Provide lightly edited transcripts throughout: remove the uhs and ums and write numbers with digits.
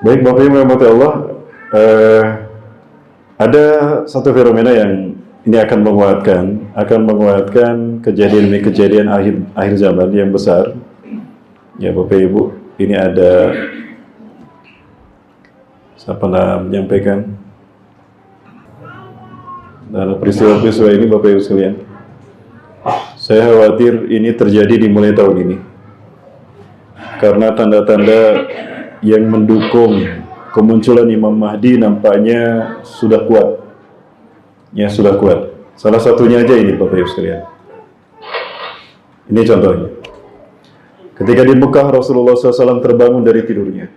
Baik, Bapak Ibu yang dirahmati Allah, ada satu fenomena yang ini akan menguatkan kejadian demi kejadian akhir zaman yang besar. Ya Bapak Ibu, ini ada siapa nak menyampaikan dalam peristiwa-peristiwa ini Bapak Ibu sekalian. Saya khawatir ini terjadi dimulai tahun ini, karena tanda-tanda yang mendukung kemunculan Imam Mahdi nampaknya sudah kuat. Ya, sudah kuat. Salah satunya aja ini Bapak Ibu sekalian. Ini contohnya. Ketika di Mekah Rasulullah SAW terbangun dari tidurnya.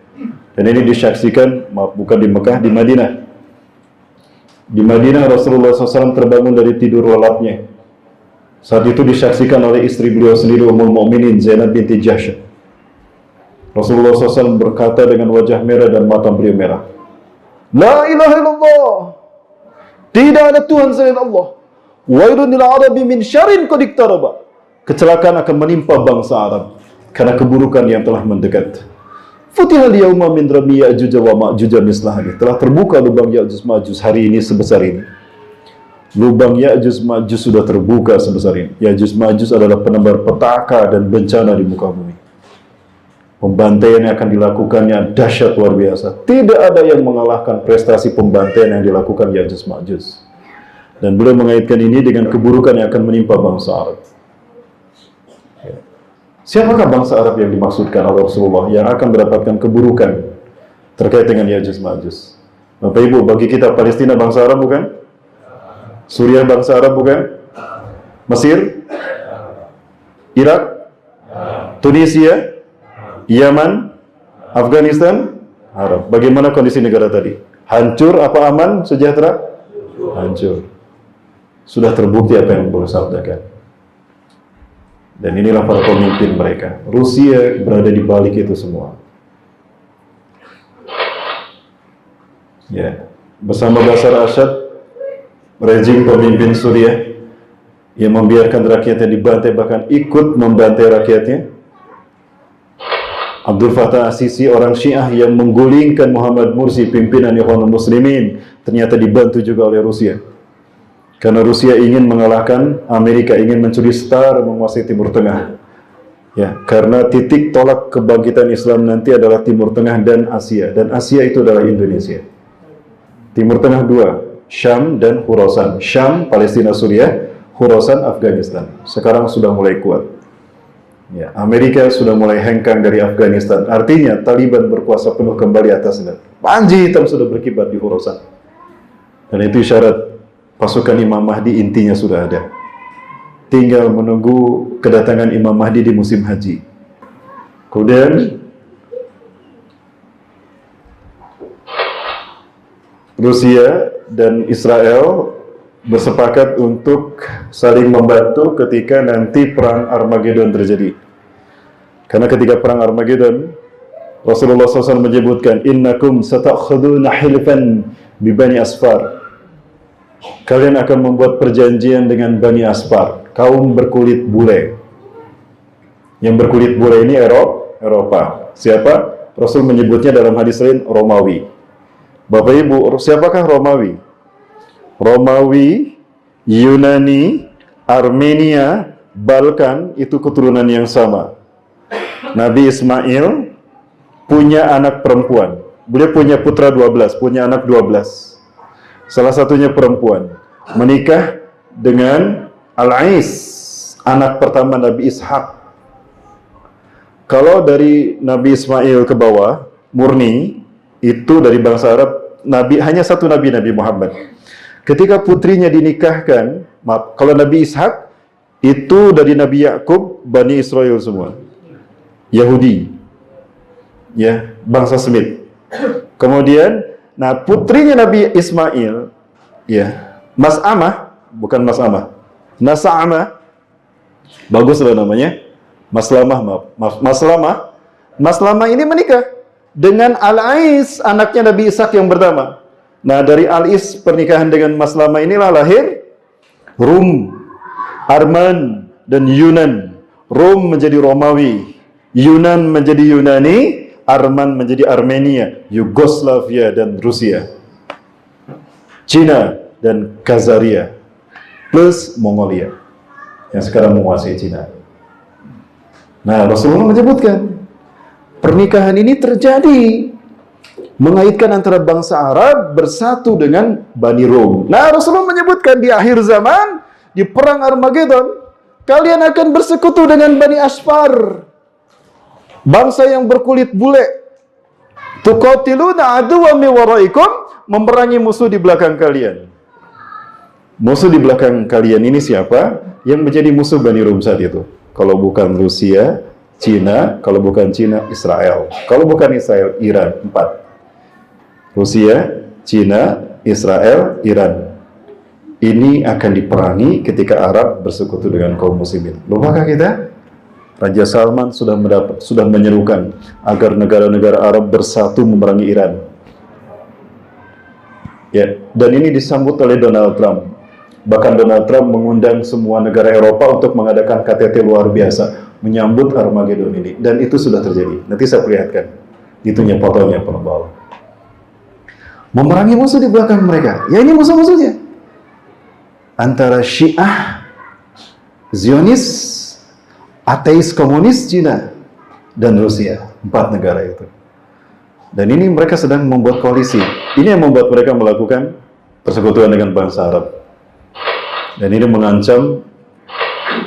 Dan ini disaksikan, maaf bukan di Mekah, di Madinah. Di Madinah Rasulullah SAW terbangun dari tidur lelapnya. Saat itu disaksikan oleh istri beliau sendiri Ummul Mukminin Zainab binti Jahsy. Rasulullah SAW berkata dengan wajah merah dan mata beliau merah, La ilaha illallah, tidak ada Tuhan selain Allah. Wailun lil arabi min syarrin qad iqtaraba. Kecelakaan akan menimpa bangsa Arab karena keburukan yang telah mendekat. Futihal yauma min rami Ya'juj wa Ma'juj mislahani. Telah terbuka lubang Ya'juj Ma'juj hari ini sebesar ini. Lubang Ya'juj Ma'juj sudah terbuka sebesar ini. Ya'juj Ma'juj adalah penebar petaka dan bencana di muka bumi. Pembantaian yang akan dilakukannya dahsyat luar biasa. Tidak ada yang mengalahkan prestasi pembantaian yang dilakukan Ya'juj Ma'juj. Dan beliau mengaitkan ini dengan keburukan yang akan menimpa bangsa Arab. Siapakah bangsa Arab yang dimaksudkan oleh Rasulullah yang akan mendapatkan keburukan terkait dengan Ya'juj Ma'juj? Bapak Ibu, bagi kita Palestina bangsa Arab bukan? Suriah bangsa Arab bukan? Mesir? Irak? Tunisia? Yaman, Afghanistan, Arab. Bagaimana kondisi negara tadi? Hancur apa aman, sejahtera? Hancur. Sudah terbukti apa yang beliau sabdakan. Dan inilah para pemimpin mereka. Rusia berada di balik itu semua. Ya, bersama Bashar al-Assad, rezim pemimpin Suriah yang membiarkan rakyatnya dibantai, bahkan ikut membantai rakyatnya. Abdul Fattah As-Sisi, orang Syiah yang menggulingkan Muhammad Mursi, pimpinan Ikhwanul Muslimin, ternyata dibantu juga oleh Rusia. Karena Rusia ingin mengalahkan Amerika, ingin mencuri star menguasai Timur Tengah. Ya, karena titik tolak kebangkitan Islam nanti adalah Timur Tengah dan Asia. Dan Asia itu adalah Indonesia. Timur Tengah dua, Syam dan Khurasan. Syam, Palestina, Suriah, Khurasan, Afghanistan. Sekarang sudah mulai kuat. Ya, Amerika sudah mulai hengkang dari Afghanistan. Artinya Taliban berkuasa penuh kembali atasnya. Panji hitam sudah berkibar di Khurasan. Dan itu isyarat pasukan Imam Mahdi intinya sudah ada. Tinggal menunggu kedatangan Imam Mahdi di musim haji. Kemudian Rusia dan Israel bersepakat untuk saling membantu ketika nanti perang Armageddon terjadi. Karena ketika perang Armageddon, Rasulullah SAW menyebutkan, Innakum satakhuduna hilfan bi Bani Asfar. Kalian akan membuat perjanjian dengan Bani Asfar, kaum berkulit bule. Yang berkulit bule ini Eropa. Siapa? Rasul menyebutnya dalam hadis lain Romawi. Bapak Ibu, siapakah Romawi? Romawi, Yunani, Armenia, Balkan itu keturunan yang sama. Nabi Ismail punya anak perempuan. Beliau punya putra 12, punya anak 12. Salah satunya perempuan. Menikah dengan Al-Ais, anak pertama Nabi Ishak. Kalau dari Nabi Ismail ke bawah, murni, itu dari bangsa Arab, hanya satu Nabi Muhammad. Ketika putrinya dinikahkan, maaf, kalau Nabi Ishak itu dari Nabi Yakub, Bani Israel semua, Yahudi, ya, bangsa Semit. Kemudian, putrinya Nabi Ismail, ya, Mas'amah, bukan Mas'amah, Nasa'amah, baguslah namanya, Maslamah, maaf, Maslamah ini menikah dengan Al-Ais, anaknya Nabi Ishak yang pertama. Nah, dari Al-Is pernikahan dengan Maslamah inilah lahir Rum, Arman, dan Yunan. Rum menjadi Romawi, Yunan menjadi Yunani, Arman menjadi Armenia, Yugoslavia dan Rusia, Cina dan Khazaria, plus Mongolia yang sekarang menguasai Cina. Nah, Rasulullah menyebutkan pernikahan ini terjadi mengaitkan antara bangsa Arab bersatu dengan Bani Rom. Nah, Rasulullah menyebutkan di akhir zaman, di perang Armageddon, kalian akan bersekutu dengan Bani Asfar, bangsa yang berkulit bule. Tuqatiluna aduwwa min waraikum, memerangi musuh di belakang kalian. Musuh di belakang kalian ini siapa? Yang menjadi musuh Bani Rom saat itu. Kalau bukan Rusia, Cina. Kalau bukan Cina, Israel. Kalau bukan Israel, Iran. 4. Rusia, Cina, Israel, Iran. Ini akan diperangi ketika Arab bersekutu dengan kaum muslimin. Lupakah kita? Raja Salman sudah menyerukan agar negara-negara Arab bersatu memerangi Iran. Ya, dan ini disambut oleh Donald Trump. Bahkan Donald Trump mengundang semua negara Eropa untuk mengadakan KTT luar biasa menyambut Armageddon ini, dan itu sudah terjadi. Nanti saya perlihatkan. Itunya fotonya para Allah. Memerangi musuh di belakang mereka. Ya, ini musuh-musuhnya. Antara Syiah, Zionis, ateis komunis Cina, dan Rusia. 4 negara itu. Dan ini mereka sedang membuat koalisi. Ini yang membuat mereka melakukan persekutuan dengan bangsa Arab. Dan ini mengancam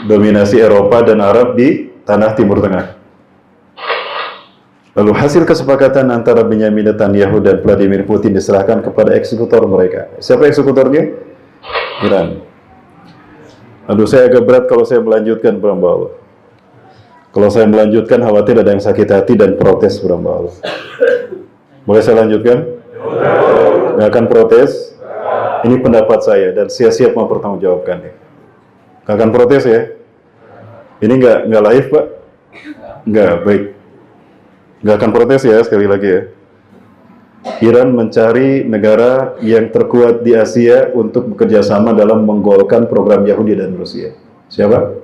dominasi Eropa dan Arab di tanah Timur Tengah. Lalu hasil kesepakatan antara Benyamin Netanyahu dan Vladimir Putin diserahkan kepada eksekutor mereka. Siapa eksekutornya? Iran. Aduh, saya agak berat kalau saya melanjutkan, Bro Allah. Kalau saya melanjutkan, khawatir ada yang sakit hati dan protes, Bro Allah. Boleh saya lanjutkan? Nggak akan protes? Ini pendapat saya dan saya siap mempertanggungjawabkannya. Nggak akan protes ya? Ini nggak live, Pak? Nggak, baik. Nggak akan protes ya, sekali lagi ya. Iran mencari negara yang terkuat di Asia untuk bekerja sama dalam menggolkan program Yahudi dan Rusia. Siapa?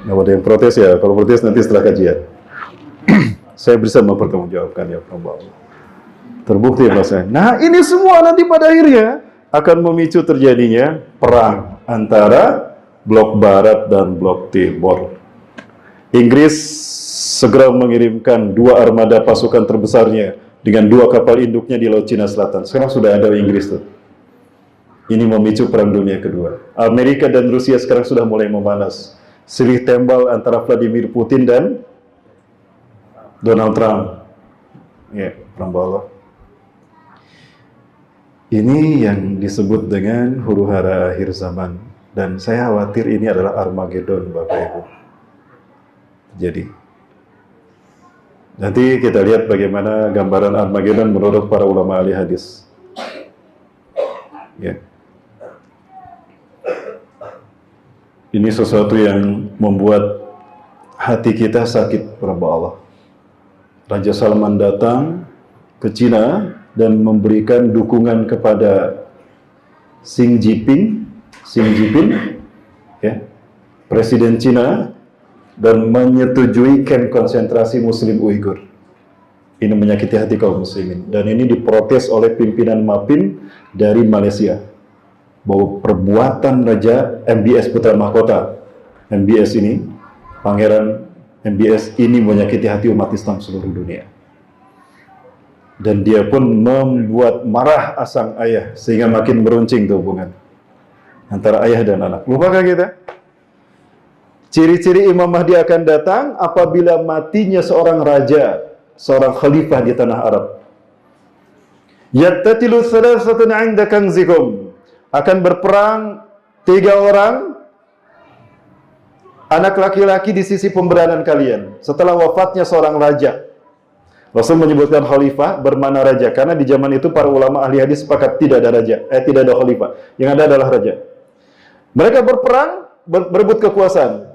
Nggak ada yang protes ya. Kalau protes nanti setelah kajian. Saya bisa mempertanggungjawabkan ya, Allah. Terbukti maksudnya. Nah, ini semua nanti pada akhirnya akan memicu terjadinya perang antara blok barat dan blok timur. Inggris segera mengirimkan 2 armada pasukan terbesarnya dengan 2 kapal induknya di Laut Cina Selatan. Sekarang sudah ada Inggris tuh. Ini memicu perang dunia kedua. Amerika dan Rusia sekarang sudah mulai memanas. Silih tembal antara Vladimir Putin dan Donald Trump. Ya, perang bawah. Ini yang disebut dengan huru-hara akhir zaman. Dan saya khawatir ini adalah Armageddon, Bapak Ibu. Jadi, nanti kita lihat bagaimana gambaran Armageddon menurut para ulama ahli hadis. Ya. Ini sesuatu yang membuat hati kita sakit, Rabb Allah. Raja Salman datang ke Cina dan memberikan dukungan kepada Xi Jinping, ya, Presiden Cina, dan menyetujui kamp konsentrasi Muslim Uighur. Ini menyakiti hati kaum muslimin. Dan ini diprotes oleh pimpinan MAPIN dari Malaysia. Bahwa perbuatan Raja MBS Putra Mahkota, MBS ini, Pangeran MBS ini menyakiti hati umat Islam seluruh dunia. Dan dia pun membuat marah asang ayah, sehingga makin meruncing tuh hubungan antara ayah dan anak. Lupakah kita? Ciri-ciri Imam Mahdi akan datang apabila matinya seorang raja, seorang khalifah di tanah Arab. Yattatilu salasatun 'inda kanzikum. Akan berperang 3 orang anak laki-laki di sisi pemberanan kalian setelah wafatnya seorang raja. Rasul menyebutkan khalifah bermakna raja karena di zaman itu para ulama ahli hadis sepakat tidak ada raja, tidak ada khalifah. Yang ada adalah raja. Mereka berperang berebut kekuasaan.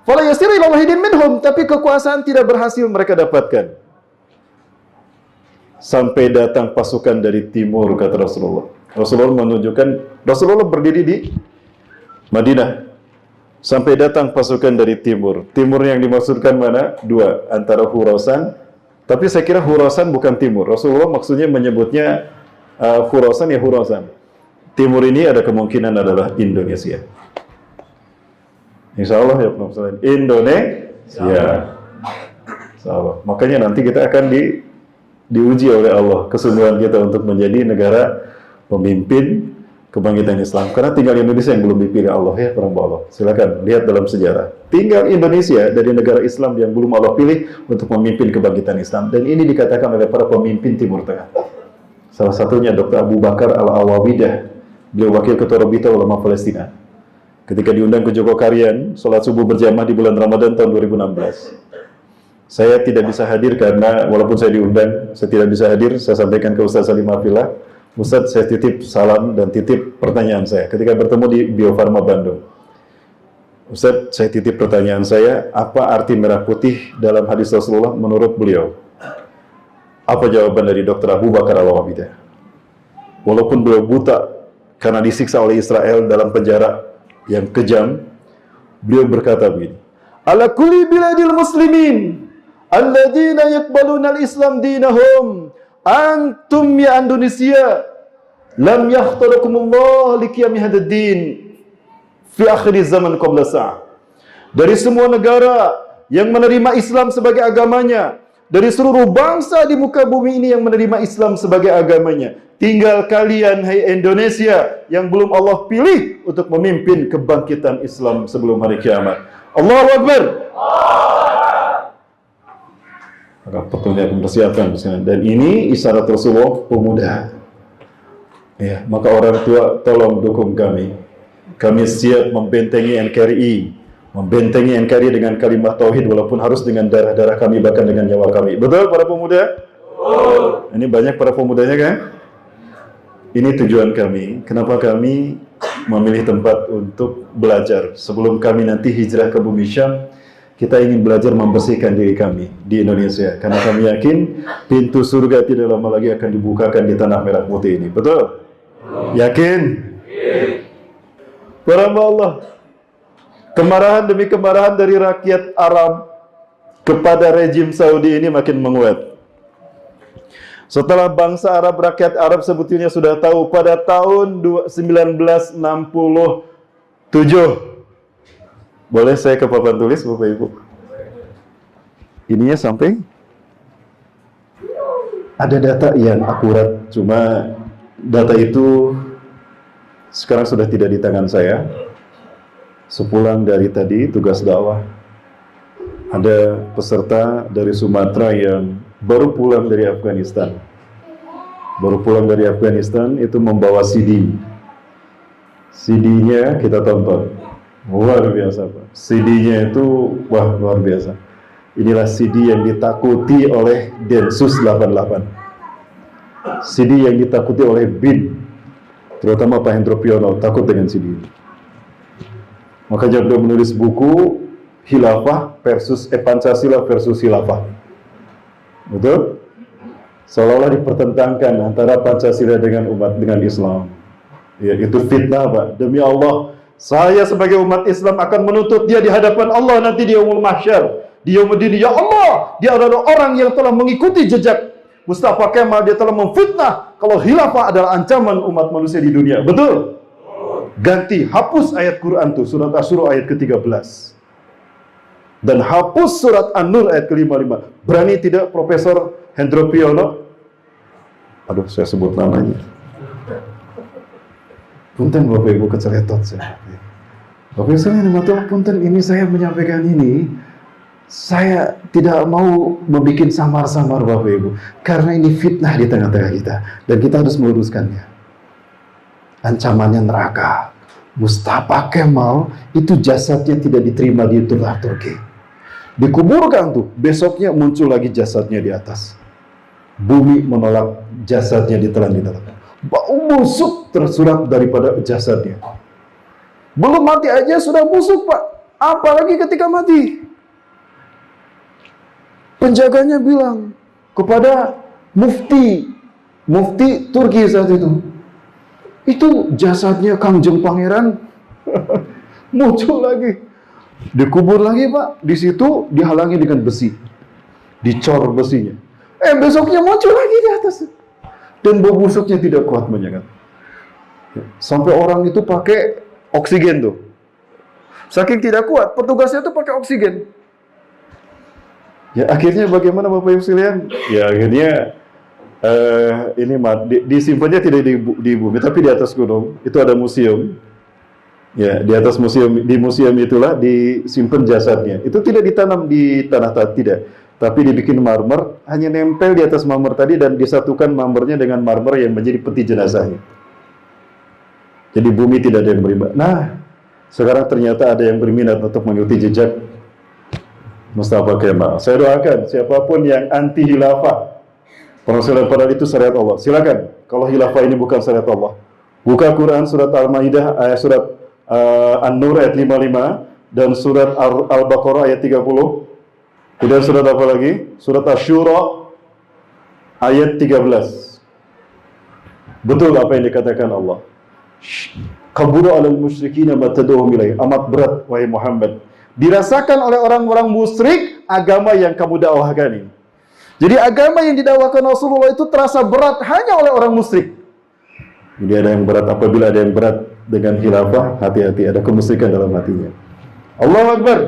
Fala yasiru ila wahidin minhum, tapi kekuasaan tidak berhasil mereka dapatkan. Sampai datang pasukan dari timur, kata Rasulullah. Rasulullah menunjukkan, Rasulullah berdiri di Madinah. Sampai datang pasukan dari timur. Timur yang dimaksudkan mana? Dua, antara Khurasan, tapi saya kira Khurasan bukan timur. Rasulullah maksudnya menyebutnya Khurasan ya Khurasan. Timur ini ada kemungkinan adalah Indonesia. Insya Allah ya Pak Indonesia. Insya Allah. Makanya nanti kita akan diuji oleh Allah kesungguhan kita untuk menjadi negara pemimpin kebangkitan Islam. Karena tinggal Indonesia yang belum dipilih Allah ya para Allah. Silakan lihat dalam sejarah. Tinggal Indonesia dari negara Islam yang belum Allah pilih untuk memimpin kebangkitan Islam. Dan ini dikatakan oleh para pemimpin Timur Tengah. Salah satunya Dr. Abu Bakar Al-Awawidah. Beliau wakil ketua Rabita Ulama Palestina. Ketika diundang ke Jogokarian, sholat subuh berjamaah di bulan Ramadan tahun 2016. Saya tidak bisa hadir karena walaupun saya diundang, saya tidak bisa hadir. Saya sampaikan ke Ustaz Salim Afillah. Ustaz, saya titip salam dan titip pertanyaan saya ketika bertemu di Bio Farma Bandung. Ustaz, saya titip pertanyaan saya, apa arti merah putih dalam hadis Rasulullah menurut beliau? Apa jawaban dari Dr. Abu Bakar Al-Wabidah? Walaupun beliau buta karena disiksa oleh Israel dalam penjara yang kejam, beliau berkata begini, ala kulli biladil muslimin alladzina yaqbaluna al-islam dinahum antum ya Indonesia lam yakhtarakumullah liqiyami hadzal din fi akhir zaman qabla sa'ah. Dari semua negara yang menerima Islam sebagai agamanya, dari seluruh bangsa di muka bumi ini yang menerima Islam sebagai agamanya, tinggal kalian hai Indonesia yang belum Allah pilih untuk memimpin kebangkitan Islam sebelum hari kiamat. Allahu Akbar. Maka petunjuk mempersiapkan dan ini isyarat Rasulullah pemuda. Ya, maka orang tua tolong dukung kami. Kami siap membentengi NKRI, membentengi NKRI dengan kalimat tauhid walaupun harus dengan darah-darah kami bahkan dengan nyawa kami. Betul para pemuda? Betul. Ini banyak para pemudanya kan? Ini tujuan kami. Kenapa kami memilih tempat untuk belajar? Sebelum kami nanti hijrah ke bumi Syam, kita ingin belajar membersihkan diri kami di Indonesia. Karena kami yakin pintu surga tidak lama lagi akan dibukakan di tanah merah putih ini. Betul? Yakin? Para Allah, kemarahan demi kemarahan dari rakyat Arab kepada rejim Saudi ini makin menguat. Setelah bangsa Arab, rakyat Arab sebetulnya sudah tahu pada tahun 1967. Boleh saya ke papan tulis Bapak Ibu? Ininya sampai? Ada data yang akurat, cuma data itu sekarang sudah tidak di tangan saya. Sepulang dari tadi tugas dakwah, ada peserta dari Sumatera yang baru pulang dari Afghanistan. Baru pulang dari Afghanistan itu membawa CD. CD-nya kita tonton. Luar biasa Pak. CD-nya itu wah luar biasa. Inilah CD yang ditakuti oleh Densus 88. CD yang ditakuti oleh BIN. Terutama Pak Hendro Priyono takut dengan CD ini. Makanya beliau menulis buku Khilafah versus Pancasila versus Khilafah. Betul? Seolah-olah dipertentangkan antara Pancasila dengan Islam. Ya, itu fitnah Pak. Demi Allah, saya sebagai umat Islam akan menuntut dia di hadapan Allah nanti di yaumul mahsyar, di yaumuddin. Ya Allah, dia adalah orang yang telah mengikuti jejak Mustafa Kemal. Dia telah memfitnah kalau khilafah adalah ancaman umat manusia di dunia. Betul? Ganti, hapus ayat Quran tuh, surat Asy-Syura ayat ke-13. Dan hapus surat An-Nur ayat ke-55. Berani tidak Profesor Hendro Priyono? Aduh, saya sebut namanya. Punten Bapak Ibu keceletot saya. Bapak Ibu saya punten ini saya menyampaikan ini. Saya tidak mau membuat samar-samar Bapak Ibu. Karena ini fitnah di tengah-tengah kita. Dan kita harus meluruskannya. Ancamannya neraka. Mustafa Kemal itu jasadnya tidak diterima di Turki. Dikuburkan tuh. Besoknya muncul lagi jasadnya di atas. Bumi menolak jasadnya ditelan di dalam. Bau busuk tersurat daripada jasadnya. Belum mati aja sudah busuk Pak. Apalagi ketika mati. Penjaganya bilang kepada Mufti Turki saat itu jasadnya Kangjeng Pangeran muncul lagi. Dikubur lagi Pak, di situ dihalangi dengan besi, dicor besinya. Besoknya muncul lagi di atas, dan bau busuknya tidak kuat menyengat. Sampai orang itu pakai oksigen tuh, saking tidak kuat, petugasnya tuh pakai oksigen. Ya akhirnya bagaimana Bapak Ibu sekalian? Ya akhirnya ini disimpannya tidak di bumi, tapi di atas gunung. Itu ada museum. Ya di atas museum, di museum itulah disimpan jasadnya. Itu tidak ditanam di tanah tidak, tapi dibikin marmer, hanya nempel di atas marmer tadi dan disatukan marmernya dengan marmer yang menjadi peti jenazahnya. Jadi bumi tidak ada yang berimbang. Nah, sekarang ternyata ada yang berminat untuk mengikuti jejak Mustafa Kemal. Saya doakan siapapun yang anti khilafah, pengusulan padahal itu syariat Allah, silakan. Kalau khilafah ini bukan syariat Allah, buka Quran surat Al-Maidah, surat An-Nur ayat 55 dan surat Al-Baqarah ayat 30. Kemudian surat apa lagi? Surat Asy-Syura ayat 13. Betul apa yang dikatakan Allah. Kabura 'alal musyrikina ma tad'uhum ilaih. Amat berat wahai Muhammad, dirasakan oleh orang-orang musyrik agama yang kamu dakwahkan ini. Jadi agama yang didakwakan Rasulullah itu terasa berat hanya oleh orang musyrik. Jadi ada yang berat, apabila ada yang berat dengan khilafah, hati-hati, ada kemusyrikan dalam hatinya. Allahu Akbar.